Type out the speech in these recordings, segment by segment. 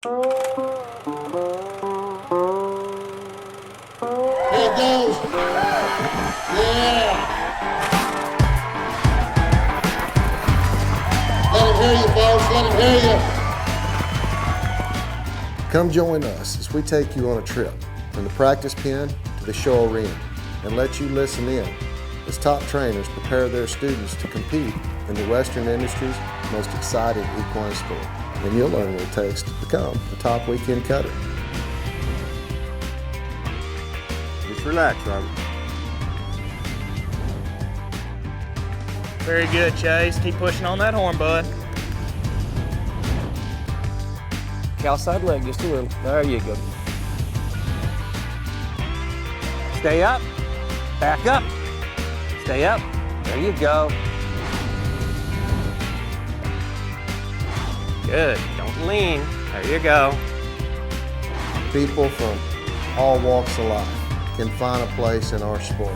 Here it goes. Yeah. Let him hear you, folks. Let him hear you. Come join us as we take you on a trip from the practice pen to the show arena and let you listen in as top trainers prepare their students to compete in the Western industry's most exciting equine sport. And you'll learn what it takes to become a top weekend cutter. Just relax, Robert. Very good, Chase. Keep pushing on that horn, bud. Cow side leg just a little. There you go. Stay up. Back up. Stay up. There you go. Good. Don't lean. There you go. People from all walks of life can find a place in our sport.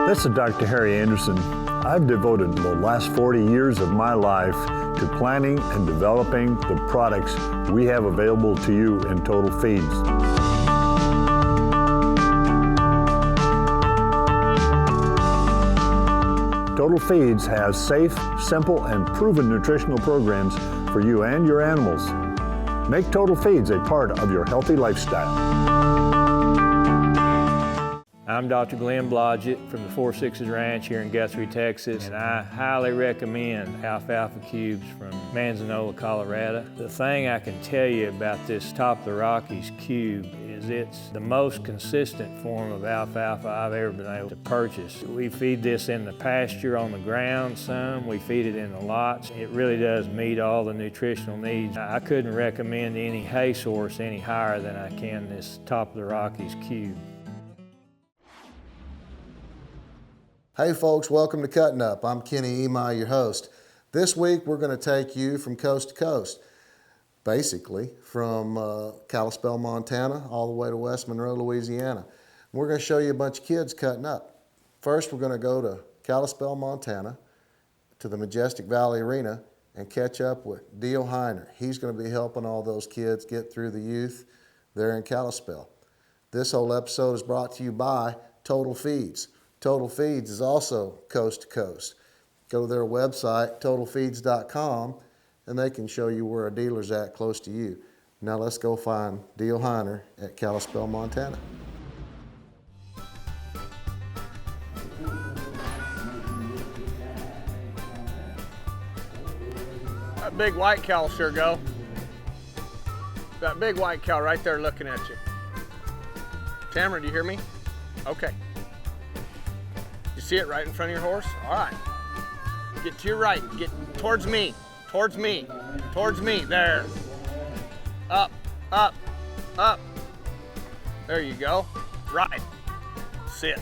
This is Dr. Harry Anderson. I've devoted the last 40 years of my life to planning and developing the products we have available to you in Total Feeds. Total Feeds has safe, simple, and proven nutritional programs for you and your animals. Make Total Feeds a part of your healthy lifestyle. I'm Dr. Glenn Blodgett from the Four Sixes Ranch here in Guthrie, Texas, and I highly recommend Alfalfa Cubes from Manzanola, Colorado. The thing I can tell you about this Top of the Rockies cube is it's the most consistent form of alfalfa I've ever been able to purchase. We feed this in the pasture on the ground some, we feed it in the lots. It really does meet all the nutritional needs. I couldn't recommend any hay source any higher than I can this Top of the Rockies cube. Hey folks, welcome to Cuttin Up. I'm Kenny Emi, your host. This week we're going to take you from coast to coast, basically from Kalispell, Montana, all the way to West Monroe, Louisiana. We're going to show you a bunch of kids cutting up. First, we're going to go to Kalispell, Montana, to the Majestic Valley Arena and catch up with Dale Heiner. He's going to be helping all those kids get through the youth there in Kalispell. This whole episode is brought to you by Total Feeds. Total Feeds is also coast to coast. Go to their website, totalfeeds.com, and they can show you where a dealer's at close to you. Now let's go find Dale Heiner at Kalispell, Montana. That big white cow will sure go. That big white cow right there looking at you. Tamara, do you hear me? Okay. You see it right in front of your horse? All right. Get to your right. Get towards me. Towards me. Towards me. There. Up, up, up. There you go. Right. Sit.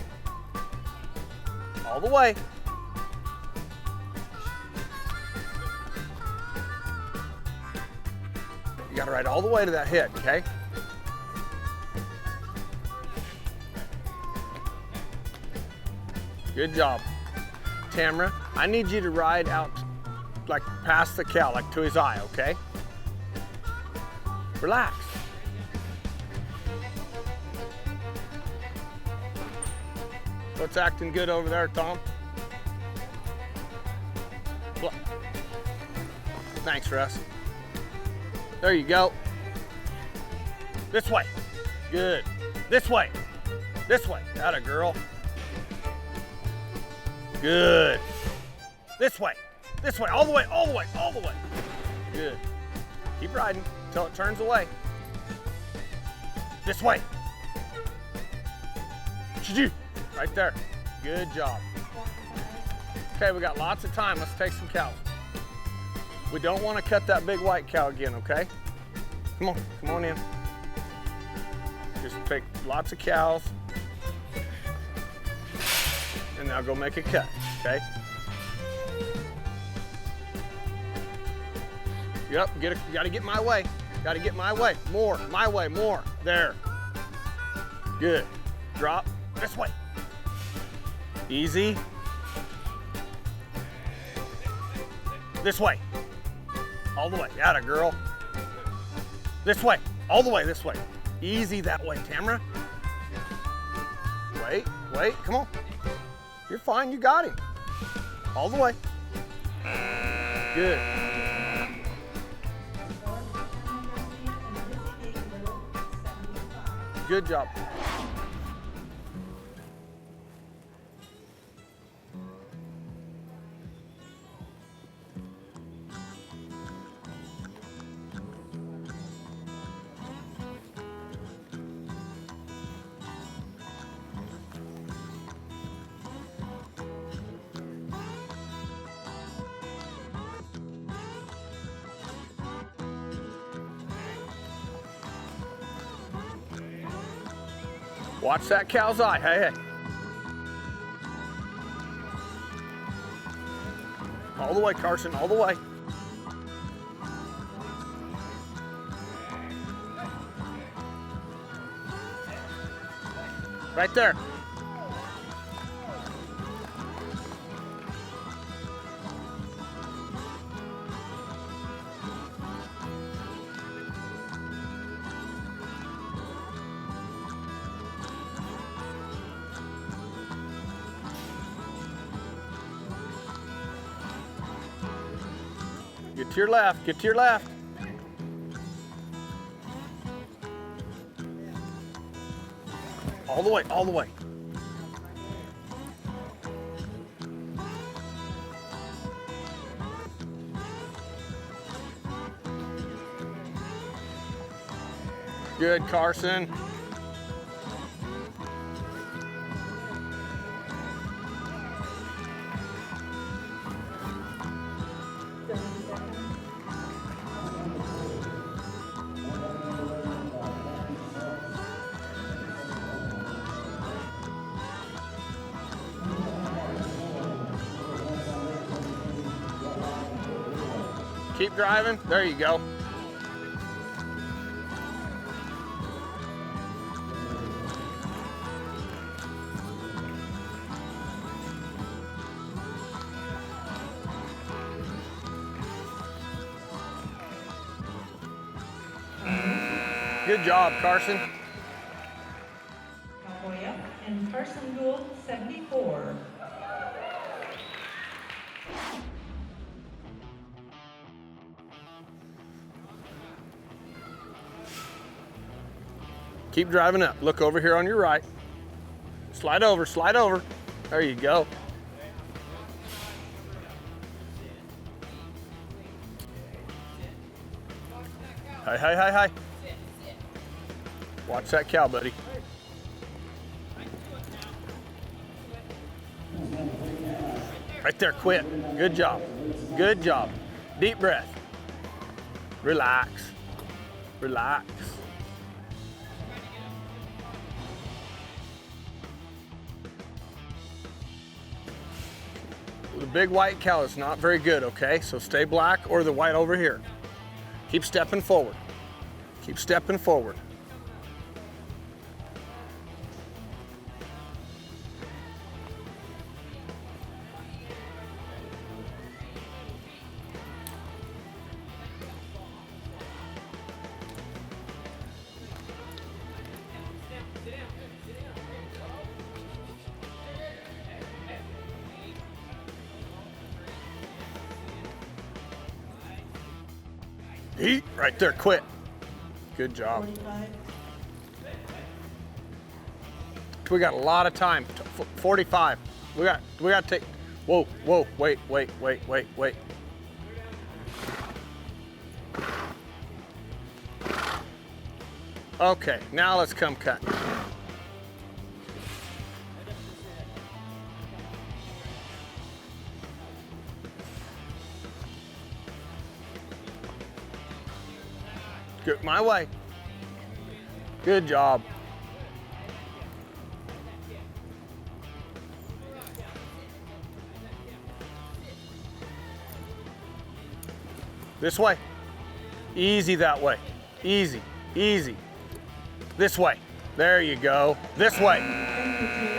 All the way. You got to ride all the way to that head, okay? Good job. Tamara, I need you to ride out like past the cow, like to his eye, okay? Relax. What's acting good over there, Tom? Look. Thanks, Russ. There you go. This way. Good. This way. This way. Atta girl. Good. This way. This way. All the way. All the way. All the way. Good. Keep riding until it turns away. This way. Right there. Good job. Okay, we got lots of time. Let's take some cows. We don't want to cut that big white cow again, okay? Come on in. Just take lots of cows. And now go make a cut, okay? Yep, you gotta get my way. Gotta get my way. More, my way, more. There. Good. Drop. This way. Easy. This way. All the way. Atta girl. This way. All the way this way. Easy that way, Tamara. Wait, come on. You're fine, you got him. All the way. Good. Good job. Watch that cow's eye. Hey. All the way, Carson, all the way. Right there. Get to your left, get to your left. All the way, all the way. Good, Carson. Keep driving. There you go. Good job, Carson. Cowboy up and Carson Gould, 74. Keep driving up. Look over here on your right. Slide over, slide over. There you go. Hi, hi, hi, hi. Watch that cow, buddy. Right there, quit. Good job. Good job. Deep breath. Relax. Relax. The big white cow is not very good, okay? So stay black or the white over here. Keep stepping forward. Keep stepping forward. Eat right there, quit. Good job. 45. We got a lot of time. 45. We got to take. Whoa, wait. Okay, now let's come cut. Good, my way. Good job. This way. Easy that way. Easy, easy. This way. There you go. This way.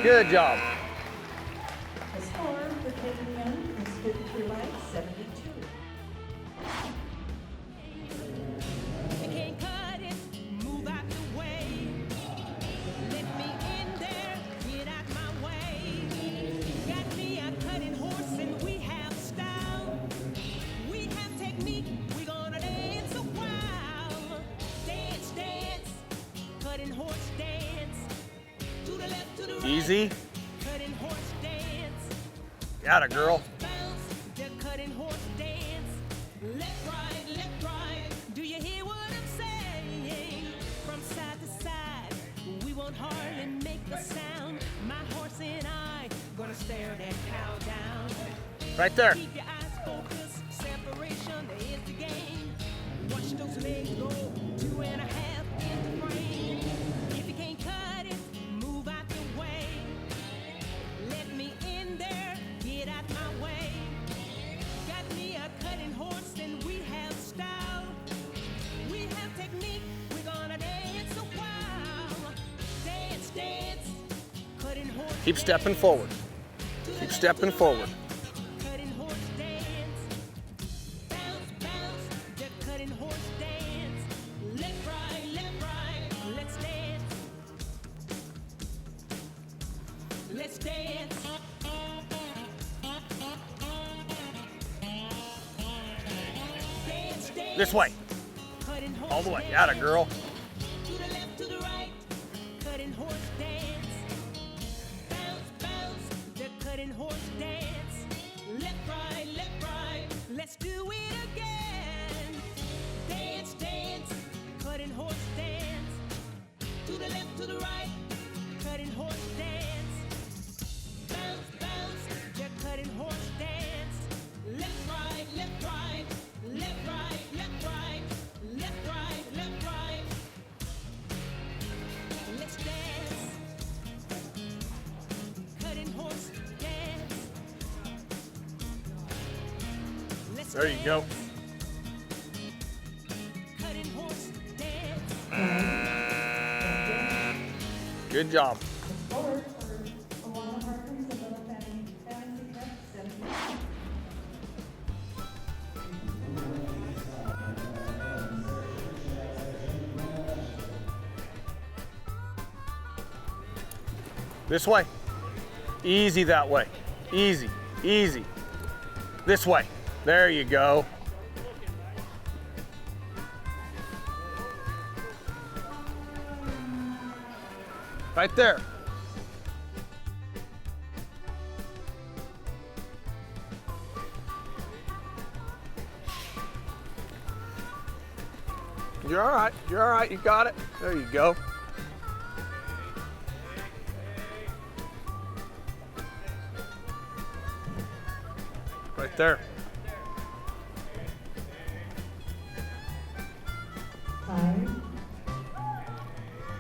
Good job. The score for Cuttin Young is 53 likes, 72. You can't cut it, move out the way. Let me in there, get out my way. Got me a cutting horse and we have style. We have technique, we gonna dance a while. Dance, dance, cutting horse dance. To the left, to the right. Easy. Cutting horse dance. Got it, girl. Bounce, the cutting horse dance. Left, right, do you hear what I'm saying? From side to side, we won't hardly make a sound. My horse and I gonna stare that cow down. Right there. Keep your eyes focused, separation is the game. Watch those legs go 2.5 in the frame. If you can't cut it, move out the way. Let me in there, get out my way. Got me a cutting horse and we have style. We have technique, we're gonna dance a while. Dance, dance, cutting horse. Keep stepping forward. Keep stepping forward. Cutting horse dance. Bounce, bounce, the cutting horse dance. Left, right, let's dance. Let's dance. Dance, dance. This way. Cutting horse All the way. dance. Got it, girl. To the left, to the right, cutting horse dance. Bounce, bounce, the cutting horse dance. Left, right, let's do it again. Dance, dance, cutting horse dance. To the left, to the right, cutting horse dance. Bounce, bounce, the cutting horse dance. Left, right, left, right, left, right, left, right, left, right, left, right. Let's dance. Cutting horse dance. Let's There you go. dance. Cutting horse dance. Good job. The score for Alana Harkins of Little Fantasy Cup, 70. This way. Easy that way. Easy, easy. This way. There you go. Right there. You're all right. You're all right. You got it. There you go. Right there. Time.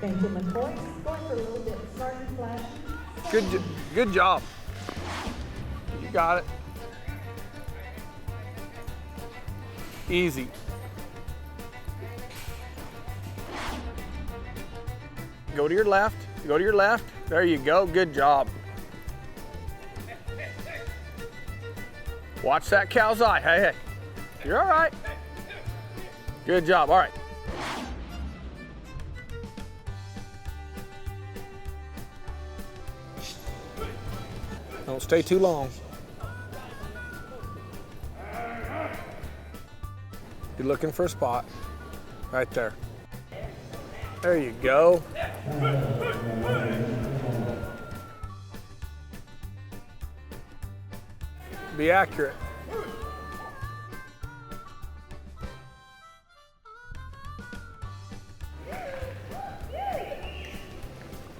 Thank you, McCoy. Going for a little bit smart and flashy. Good job. You got it. Easy. Go to your left. Go to your left. There you go. Good job. Watch that cow's eye. Hey, hey. You're all right. Good job. All right. Don't stay too long. You're looking for a spot. Right there. There you go. Be accurate.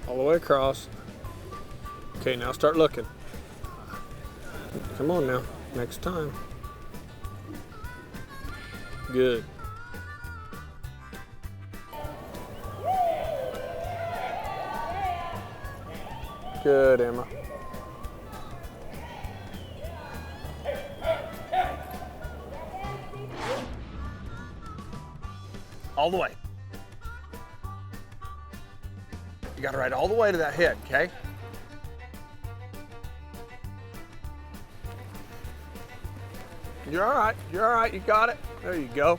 All the way across. Okay, now start looking. Come on now, next time. Good. Good, Emma. All the way. You gotta ride all the way to that hit, okay? You're all right. You're all right. You got it. There you go.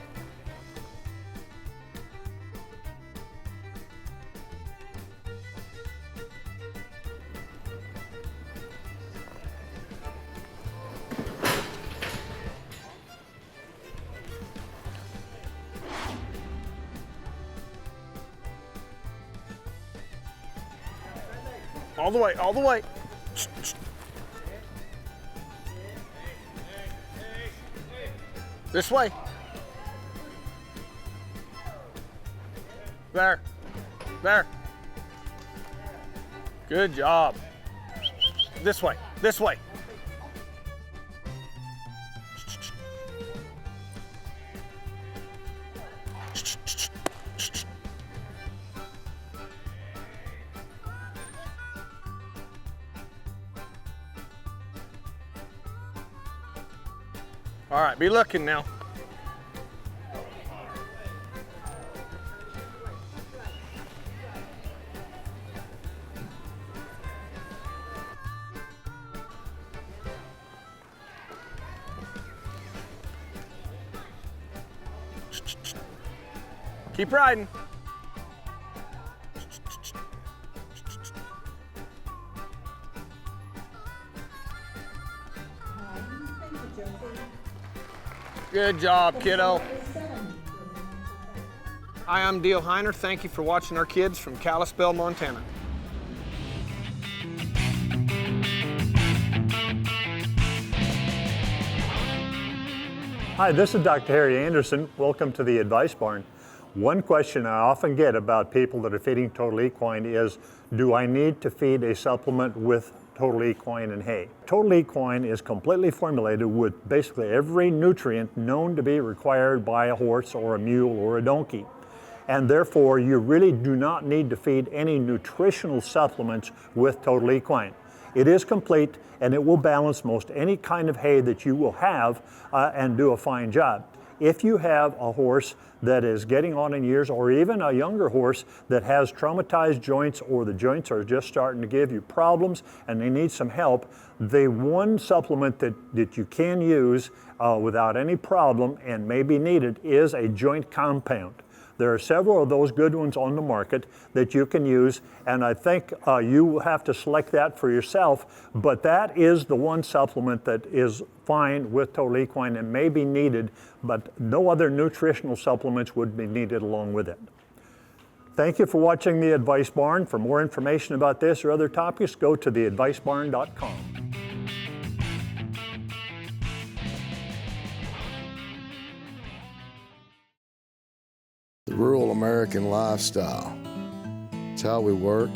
All the way, all the way. This way. There. There. Good job. This way. This way. All right, be looking now. Keep riding. Good job, kiddo. Hi, I'm Dale Heiner. Thank you for watching our kids from Kalispell, Montana. Hi, this is Dr. Harry Anderson. Welcome to the Advice Barn. One question I often get about people that are feeding Total Equine is, do I need to feed a supplement with Total Equine and hay? Total Equine is completely formulated with basically every nutrient known to be required by a horse or a mule or a donkey. And therefore, you really do not need to feed any nutritional supplements with Total Equine. It is complete and it will balance most any kind of hay that you will have and do a fine job. If you have a horse that is getting on in years, or even a younger horse that has traumatized joints, or the joints are just starting to give you problems and they need some help, the one supplement that you can use without any problem and may be needed is a joint compound. There are several of those good ones on the market that you can use, and I think you will have to select that for yourself, but that is the one supplement that is fine with Total Equine and may be needed, but no other nutritional supplements would be needed along with it. Thank you for watching The Advice Barn. For more information about this or other topics, go to theadvicebarn.com. The rural American lifestyle. It's how we work,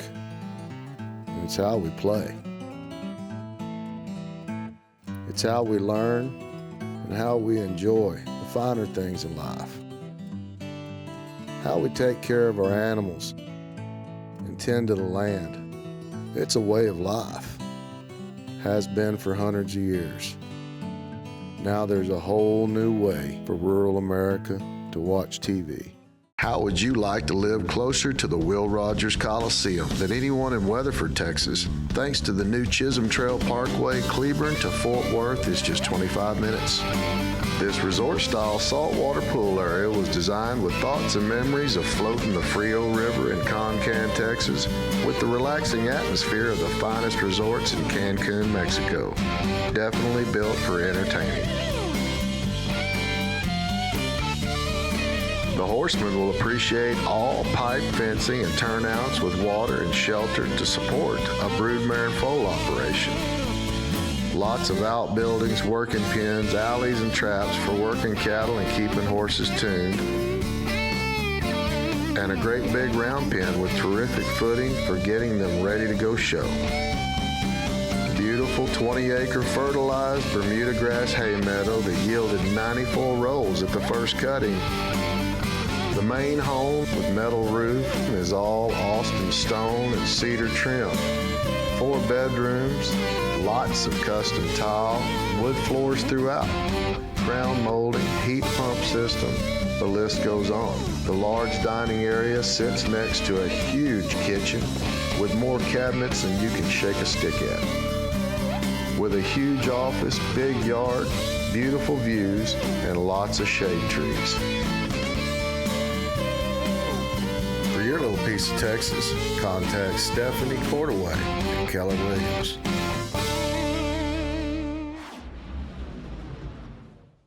and it's how we play. It's how we learn and how we enjoy the finer things in life. How we take care of our animals and tend to the land. It's a way of life. Has been for hundreds of years. Now there's a whole new way for rural America to watch TV. How would you like to live closer to the Will Rogers Coliseum than anyone in Weatherford, Texas? Thanks to the new Chisholm Trail Parkway, Cleburne to Fort Worth is just 25 minutes. This resort-style saltwater pool area was designed with thoughts and memories of floating the Frio River in Concan, Texas, with the relaxing atmosphere of the finest resorts in Cancun, Mexico. Definitely built for entertaining. The horsemen will appreciate all pipe fencing and turnouts with water and shelter to support a broodmare and foal operation. Lots of outbuildings, working pens, alleys, and traps for working cattle and keeping horses tuned. And a great big round pen with terrific footing for getting them ready to go show. Beautiful 20-acre fertilized Bermuda grass hay meadow that yielded 94 rolls at the first cutting. The main home with metal roof is all Austin stone and cedar trim. 4 bedrooms, lots of custom tile, wood floors throughout, crown molding, heat pump system, the list goes on. The large dining area sits next to a huge kitchen with more cabinets than you can shake a stick at. With a huge office, big yard, beautiful views, and lots of shade trees. For your little piece of Texas, contact Stephanie Cordaway and Keller Williams.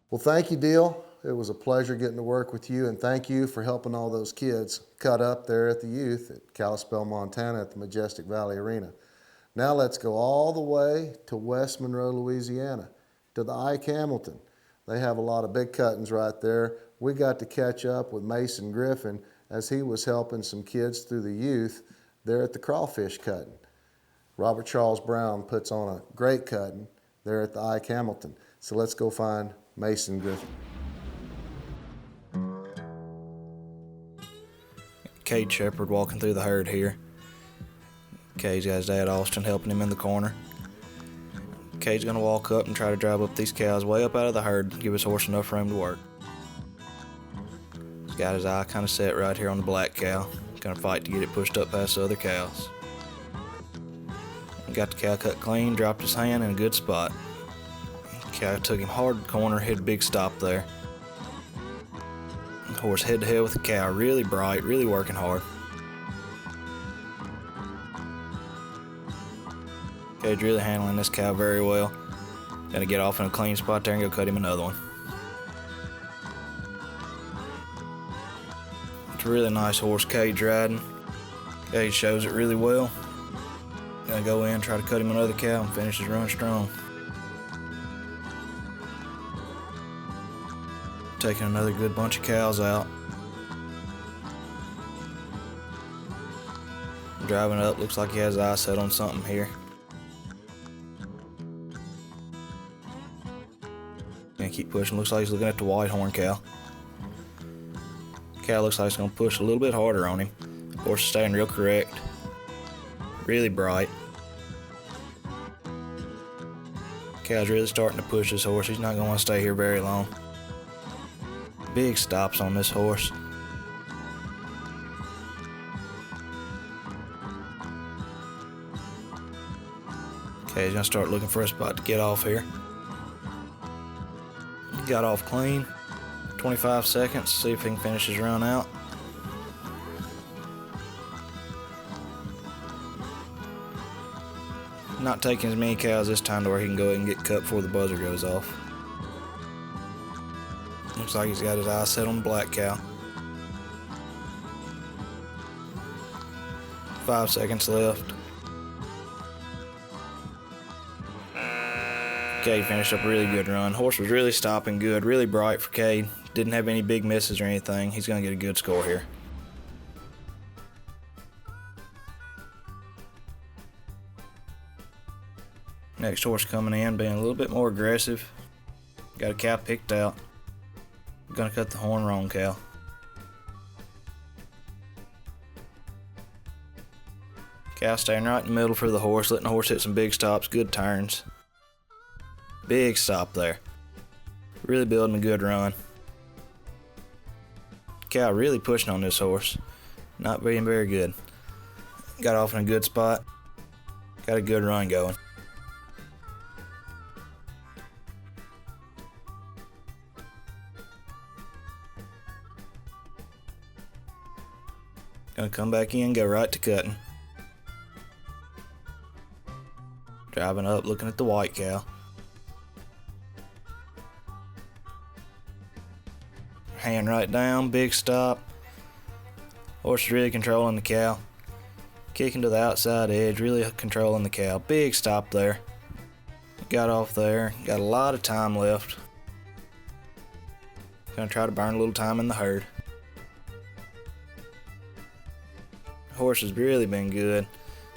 Well, thank you, Deal. It was a pleasure getting to work with you, and thank you for helping all those kids cut up there at the youth at Kalispell, Montana at the Majestic Valley Arena. Now let's go all the way to West Monroe, Louisiana, to the Ike Hamilton. They have a lot of big cuttings right there. We got to catch up with Mason Griffin as he was helping some kids through the youth there at the crawfish cutting. Robert Charles Brown puts on a great cutting there at the Ike Hamilton. So let's go find Mason Griffin. Cade Shepherd walking through the herd here. Cade's got his dad Austin helping him in the corner. Cade's gonna walk up and try to drive up these cows way up out of the herd and give his horse enough room to work. He's got his eye kind of set right here on the black cow. Gonna fight to get it pushed up past the other cows. Got the cow cut clean, dropped his hand in a good spot. Cow took him hard to the corner, hit a big stop there. The horse head to head with the cow, really bright, really working hard. Cade's really handling this cow very well. Gonna get off in a clean spot there and go cut him another one. It's a really nice horse Cade's riding. Cade shows it really well. Gonna go in, try to cut him another cow and finish his run strong. Taking another good bunch of cows out. Driving up, looks like he has his eye set on something here. Gonna keep pushing, looks like he's looking at the white horn cow. Cow looks like it's gonna push a little bit harder on him. Horse is staying real correct. Really bright. Cow's really starting to push this horse. He's not gonna want to stay here very long. Big stops on this horse. Okay, he's gonna start looking for a spot to get off here. Got off clean. 25 seconds, see if he can finish his run out. Not taking as many cows this time to where he can go ahead and get cut before the buzzer goes off. Looks like he's got his eye set on the black cow. 5 seconds left. Cade finished up a really good run. Horse was really stopping good, really bright for Cade. Didn't have any big misses or anything. He's gonna get a good score here. Next horse coming in, being a little bit more aggressive. Got a cow picked out. Gonna cut the horn wrong cow. Cow staying right in the middle for the horse, letting the horse hit some big stops, good turns. Big stop there. Really building a good run. Cow really pushing on this horse. Not being very good. Got off in a good spot. Got a good run going. Gonna come back in, go right to cutting. Driving up, looking at the white cow. Hand right down, big stop. Horse is really controlling the cow. Kicking to the outside edge, really controlling the cow. Big stop there. Got off there, got a lot of time left. Gonna try to burn a little time in the herd. Horse has really been good,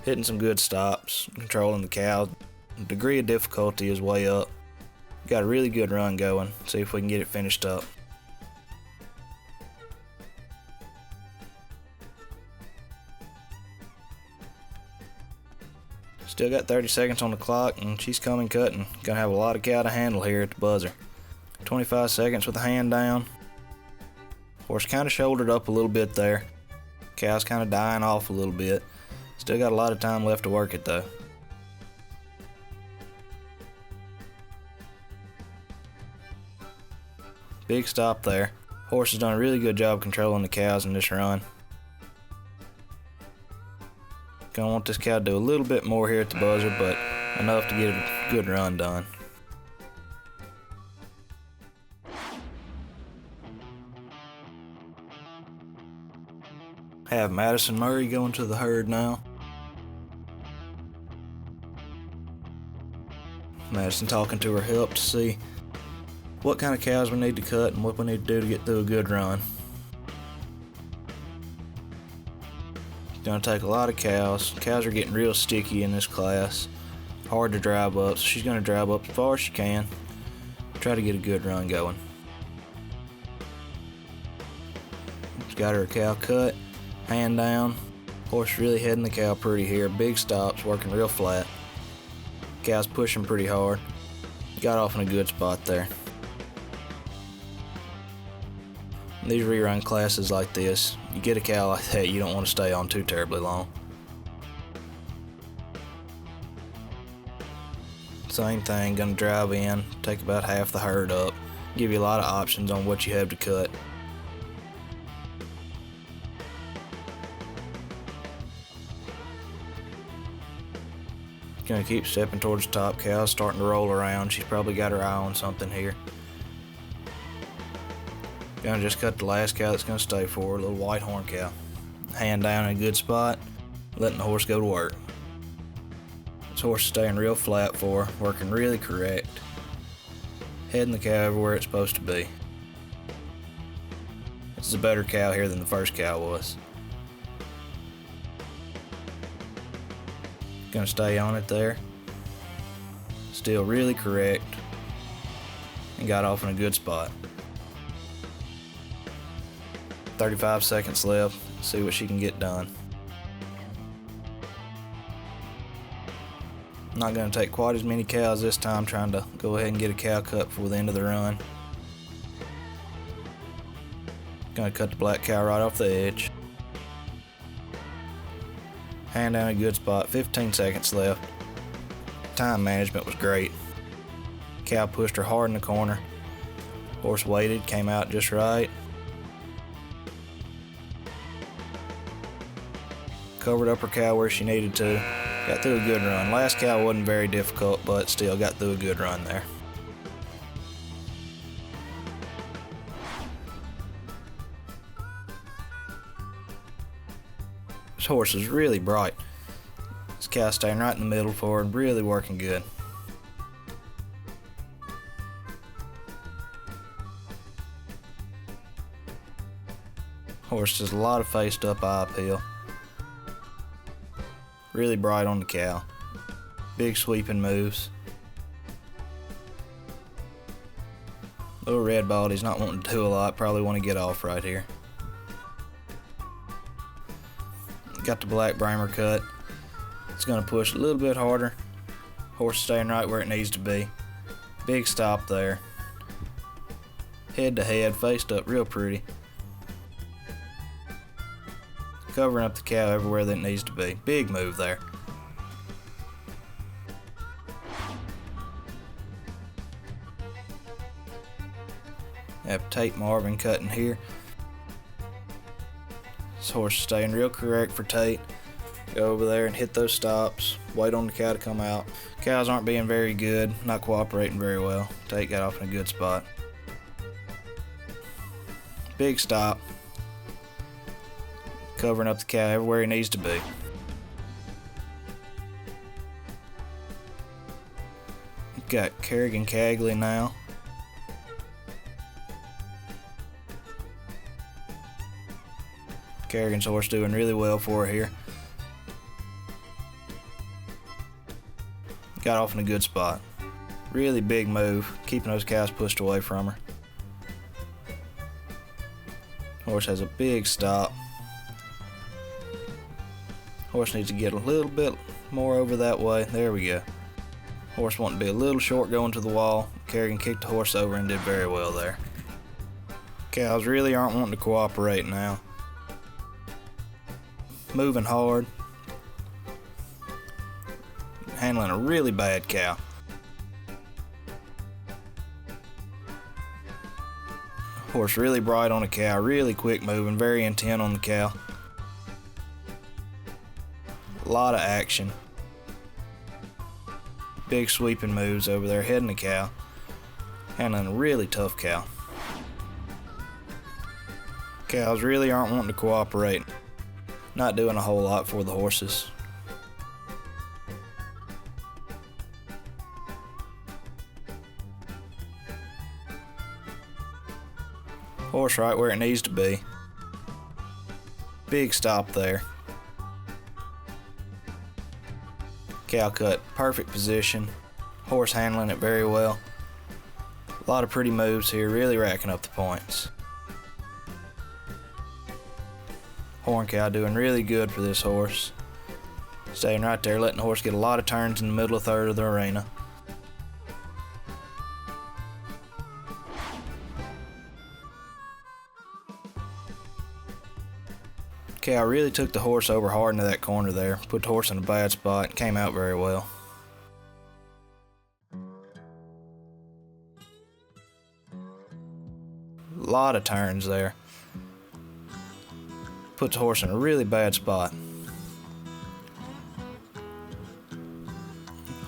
hitting some good stops, controlling the cow. The degree of difficulty is way up. Got a really good run going. See if we can get it finished up. Still got 30 seconds on the clock and she's coming cutting. Gonna have a lot of cow to handle here at the buzzer. 25 seconds with the hand down. Horse kind of shouldered up a little bit there. Cow's kind of dying off a little bit. Still got a lot of time left to work it though. Big stop there. Horse has done a really good job controlling the cows in this run. Gonna want this cow to do a little bit more here at the buzzer, but enough to get a good run done. Have Madison Murray going to the herd now. Madison talking to her help to see what kind of cows we need to cut and what we need to do to get through a good run. It's gonna take a lot of cows. Cows are getting real sticky in this class. Hard to drive up, so she's gonna drive up as far as she can. Try to get a good run going. She's got her cow cut. Hand down. Horse really heading the cow pretty here. Big stops, working real flat. Cow's pushing pretty hard. Got off in a good spot there. In these rerun classes like this, you get a cow like that, you don't want to stay on too terribly long. Same thing, gonna drive in, take about half the herd up, give you a lot of options on what you have to cut. Gonna keep stepping towards the top. Cow's starting to roll around. She's probably got her eye on something here. Gonna just cut the last cow that's gonna stay for her, a little white horn cow. Hand down in a good spot, letting the horse go to work. This horse is staying real flat for her, working really correct. Heading the cow everywhere it's supposed to be. This is a better cow here than the first cow was. Gonna stay on it there. Still really correct. And got off in a good spot. 35 seconds left. See what she can get done. Not gonna take quite as many cows this time, trying to go ahead and get a cow cut before the end of the run. Gonna cut the black cow right off the edge. Hand down a good spot, 15 seconds left. Time management was great. Cow pushed her hard in the corner. Horse waited, came out just right. Covered up her cow where she needed to. Got through a good run. Last cow wasn't very difficult, but still got through a good run there. This horse is really bright. This cow staying right in the middle for her and really working good. Horse does a lot of faced up eye appeal. Really bright on the cow. Big sweeping moves. Little red body's not wanting to do a lot, probably want to get off right here. Got the black bramer cut. It's going to push a little bit harder. Horse staying right where it needs to be. Big stop there. Head to head, faced up real pretty. Covering up the cow everywhere that it needs to be. Big move there. Have Tate Marvin cutting here. This horse is staying real correct for Tate. Go over there and hit those stops. Wait on the cow to come out. Cows aren't being very good, not cooperating very well. Tate got off in a good spot. Big stop. Covering up the cow everywhere he needs to be. Got Kerrigan Cagley now. Kerrigan's horse doing really well for her here. Got off in a good spot. Really big move, keeping those cows pushed away from her. Horse has a big stop. Horse needs to get a little bit more over that way. There we go. Horse wanting to be a little short going to the wall. Kerrigan kicked the horse over and did very well there. Cows really aren't wanting to cooperate now. Moving hard. Handling a really bad cow. Horse really bright on the cow, really quick moving, very intent on the cow. A lot of action. Big sweeping moves over there, heading the cow. Handling a really tough cow. Cows really aren't wanting to cooperate. Not doing a whole lot for the horses. Horse right where it needs to be. Big stop there. Cow cut, perfect position. Horse handling it very well. A lot of pretty moves here, really racking up the points. Horn cow doing really good for this horse. Staying right there, letting the horse get a lot of turns in the middle third of the arena. Cow really took the horse over hard into that corner there, put the horse in a bad spot, and came out very well. A lot of turns there. Put the horse in a really bad spot.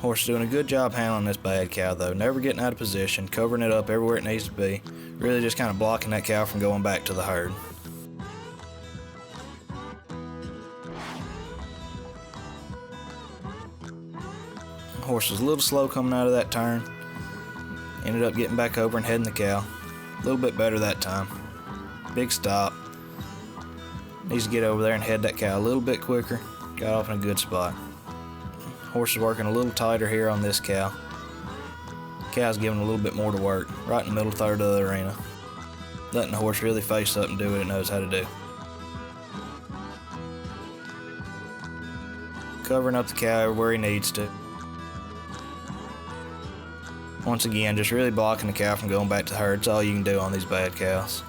Horse is doing a good job handling this bad cow though, never getting out of position, covering it up everywhere it needs to be, really just kind of blocking that cow from going back to the herd. Horse was a little slow coming out of that turn. Ended up getting back over and heading the cow. A little bit better that time. Big stop. Needs to get over there and head that cow a little bit quicker. Got off in a good spot. Horse is working a little tighter here on this cow. Cow's giving a little bit more to work, right in the middle third of the arena. Letting the horse really face up and do what it knows how to do. Covering up the cow everywhere he needs to. Once again, just really blocking the cow from going back to the herd. It's all you can do on these bad cows.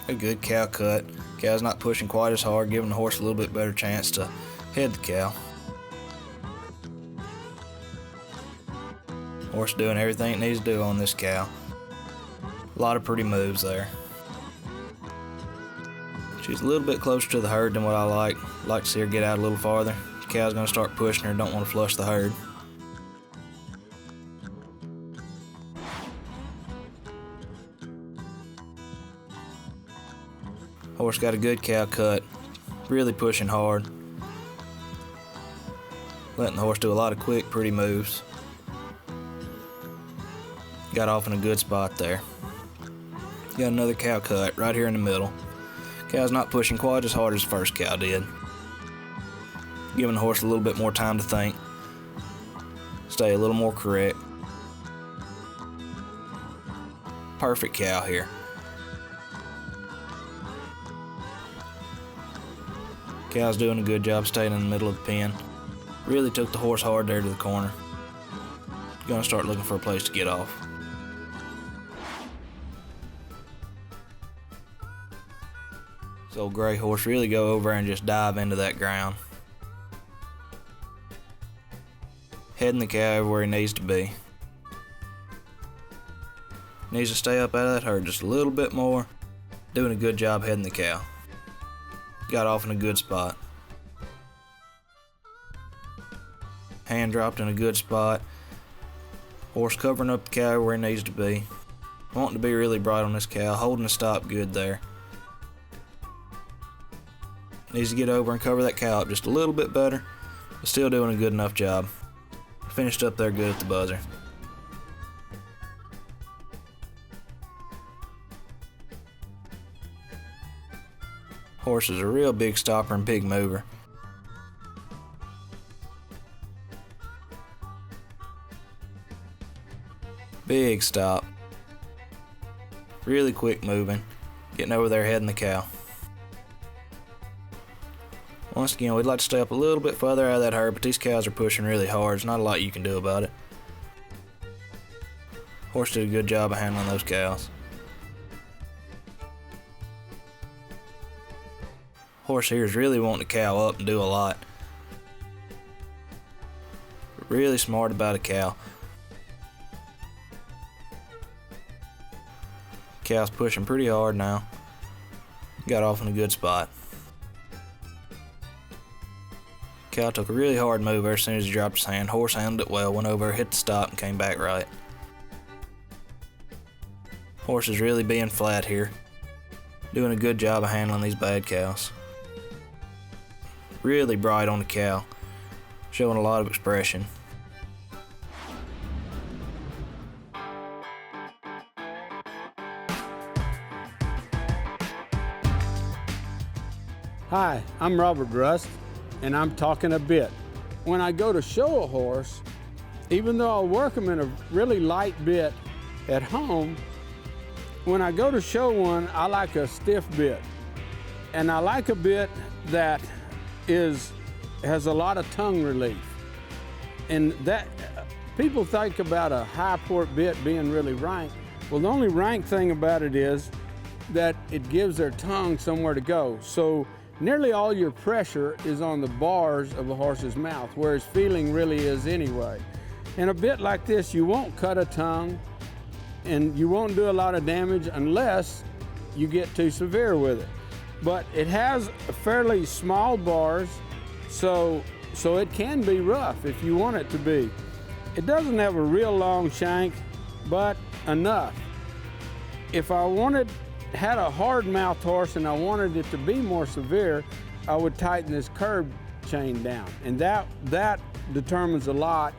A good cow cut. Cow's not pushing quite as hard, giving the horse a little bit better chance to head the cow. Horse doing everything it needs to do on this cow. A lot of pretty moves there. She's a little bit closer to the herd than what I like. Like to see her get out a little farther. The cow's going to start pushing her, don't want to flush the herd. Horse got a good cow cut, really pushing hard. Letting the horse do a lot of quick, pretty moves. Got off in a good spot there. Got another cow cut right here in the middle. Cow's not pushing quite as hard as the first cow did. Giving the horse a little bit more time to think. Stay a little more correct. Perfect cow here. Cow's doing a good job staying in the middle of the pen. Really took the horse hard there to the corner. Gonna start looking for a place to get off. This old gray horse really go over and just dive into that ground. Heading the cow everywhere he needs to be. Needs to stay up out of that herd just a little bit more. Doing a good job heading the cow. Got off in a good spot. Hand dropped in a good spot. Horse covering up the cow where it needs to be. Wanting to be really bright on this cow. Holding the stop good there. Needs to get over and cover that cow up just a little bit better. But still doing a good enough job. Finished up there good at the buzzer. Horse is a real big stopper and big mover. Big stop. Really quick moving. Getting over there heading the cow. Once again, we'd like to stay up a little bit further out of that herd, but these cows are pushing really hard. There's not a lot you can do about it. Horse did a good job of handling those cows. Horse here is really wanting the cow up and do a lot. Really smart about a cow. Cow's pushing pretty hard now. Got off in a good spot. Cow took a really hard move as soon as he dropped his hand. Horse handled it well, went over, hit the stop, and came back right. Horse is really being flat here. Doing a good job of handling these bad cows. Really bright on the cow. Showing a lot of expression. Hi, I'm Robert Rust, and I'm talking a bit. When I go to show a horse, even though I'll work him in a really light bit at home, when I go to show one, I like a stiff bit. And I like a bit that has a lot of tongue relief. And that, people think about a high port bit being really rank. Well, the only rank thing about it is that it gives their tongue somewhere to go. So nearly all your pressure is on the bars of a horse's mouth, where his feeling really is anyway. In a bit like this, you won't cut a tongue and you won't do a lot of damage unless you get too severe with it. But it has fairly small bars, so it can be rough if you want it to be. It doesn't have a real long shank, but enough. If I had a hard mouth horse and I wanted it to be more severe, I would tighten this curb chain down, and that determines a lot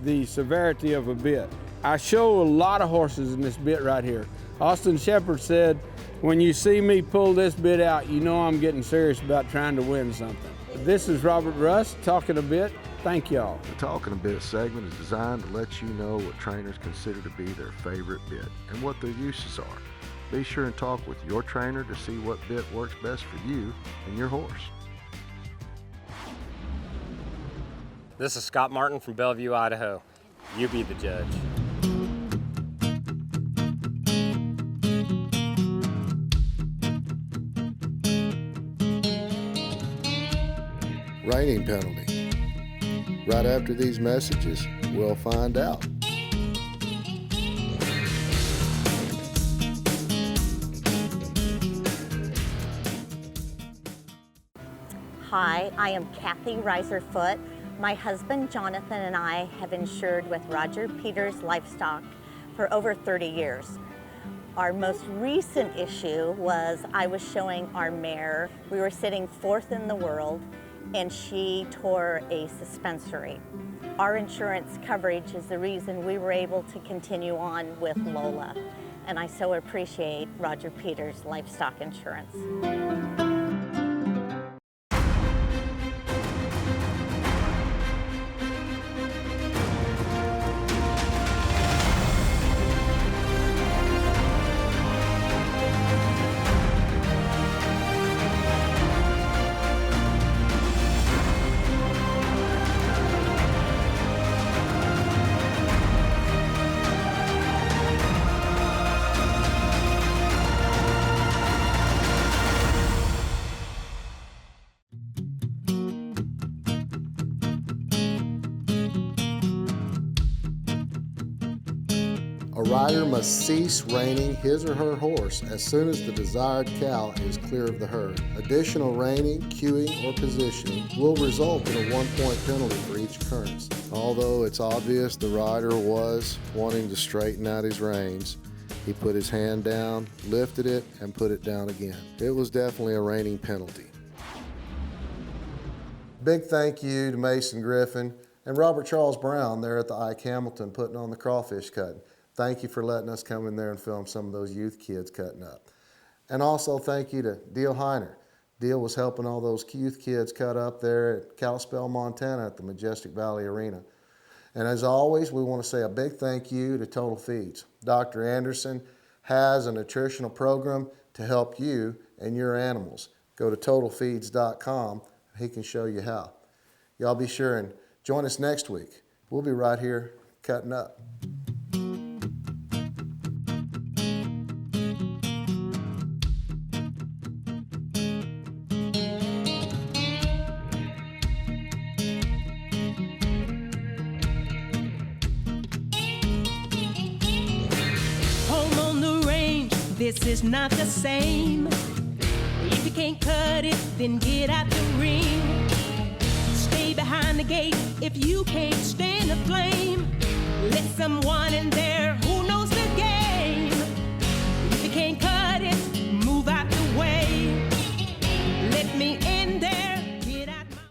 the severity of a bit. I show a lot of horses in this bit right here. Austin Shepard said, when you see me pull this bit out, you know I'm getting serious about trying to win something. This is Robert Rust, Talking a Bit. Thank y'all. The Talking a Bit segment is designed to let you know what trainers consider to be their favorite bit and what their uses are. Be sure and talk with your trainer to see what bit works best for you and your horse. This is Scott Martin from Bellevue, Idaho. You be the judge. Reining penalty. Right after these messages, we'll find out. Hi, I am Kathy Reiserfoot. My husband Jonathan and I have insured with Roger Peters Livestock for over 30 years. Our most recent issue was I was showing our mare. We were sitting 4th in the world and she tore a suspensory. Our insurance coverage is the reason we were able to continue on with Lola, and I so appreciate Roger Peters Livestock Insurance. A rider must cease reining his or her horse as soon as the desired cow is clear of the herd. Additional reining, cueing, or positioning will result in a 1-point penalty for each occurrence. Although it's obvious the rider was wanting to straighten out his reins, he put his hand down, lifted it, and put it down again. It was definitely a reining penalty. Big thank you to Mason Griffin and Robert Charles Brown there at the Ike Hamilton putting on the crawfish cutting. Thank you for letting us come in there and film some of those youth kids cutting up. And also thank you to Diehl Heiner. Diehl was helping all those youth kids cut up there at Kalispell, Montana at the Majestic Valley Arena. And as always, we want to say a big thank you to Total Feeds. Dr. Anderson has a nutritional program to help you and your animals. Go to totalfeeds.com. He can show you how. Y'all be sure and join us next week. We'll be right here cutting up. This is not the same. If you can't cut it, then get out the ring. Stay behind the gate if you can't stand the flame. Let someone in there